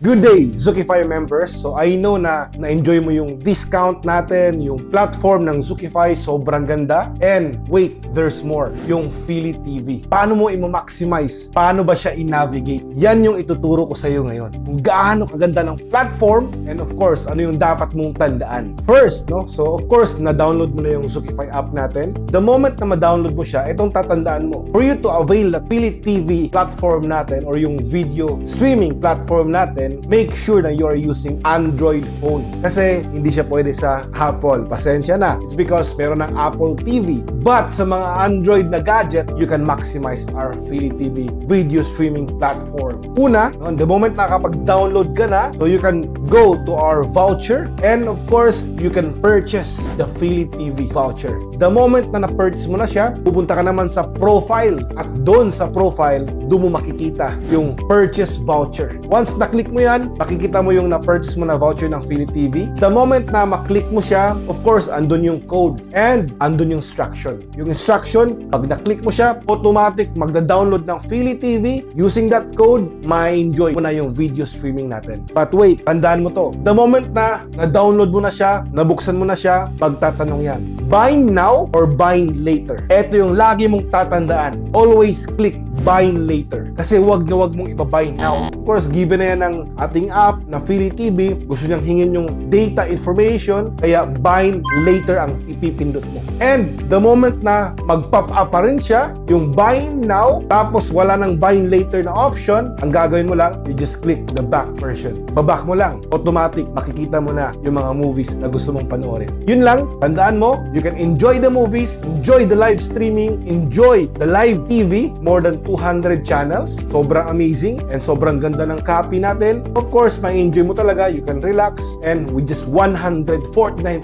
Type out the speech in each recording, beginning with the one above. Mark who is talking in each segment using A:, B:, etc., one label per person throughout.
A: Good day, Zookify members. So I know na na-enjoy mo yung discount natin, yung platform ng Zookify, sobrang ganda. And wait, there's more. Yung Philly TV. Paano mo i-maximize? Paano ba siya i-navigate? Yan yung ituturo ko sa iyo ngayon. Kung gaano kaganda ng platform and of course, ano yung dapat mong tandaan. First, no? So of course, na-download mo na yung Zookify app natin. The moment na ma-download mo siya, itong tatandaan mo. For you to avail the Philly TV platform natin or yung video streaming platform natin, make sure na you are using Android phone. Kasi hindi siya pwede sa Apple. Pasensya na. It's because meron ng Apple TV. But sa mga Android na gadget, you can maximize our Philly TV video streaming platform. Una, the moment na kapag-download ka na, so you can go to our voucher and of course, you can purchase the Philly TV voucher. The moment na na-purchase mo na siya, pupunta ka naman sa profile at doon sa profile, doon mo makikita yung purchase voucher. Once na-click mo yan, makikita mo yung na-purchase mo na voucher ng Philly TV. The moment na maklik mo siya, of course, andun yung code and andun yung instruction. Yung instruction, pag na-click mo siya, automatic magda-download ng Philly TV. Using that code, ma-enjoy mo na yung video streaming natin. But wait, tandaan mo to. The moment na na-download mo na siya, nabuksan mo na siya, magtatanong yan. Buying now or buying later? Ito yung lagi mong tatandaan. Always click buying later. Kasi wag na wag mong iba-buy now. Of course, given na yan ng ating app na Philly TV, gusto niyang hingin yung data information, kaya buying later ang ipipindot mo. And the moment na mag-pop up pa rin siya, yung buying now, tapos wala nang buying later na option, ang gagawin mo lang, you just click the back version. Baback mo lang, automatic, makikita mo na yung mga movies na gusto mong panoorin. Yun lang, tandaan mo, you can enjoy the movies, enjoy the live streaming, enjoy the live TV, more than 200 channels. Sobrang amazing and sobrang ganda ng copy natin. Of course, ma-enjoy mo talaga. You can relax and with just 149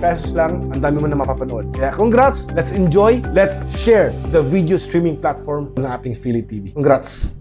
A: pesos lang, ang dami mo na mapapanood. Kaya congrats! Let's enjoy! Let's share the video streaming platform ng ating Philly TV. Congrats!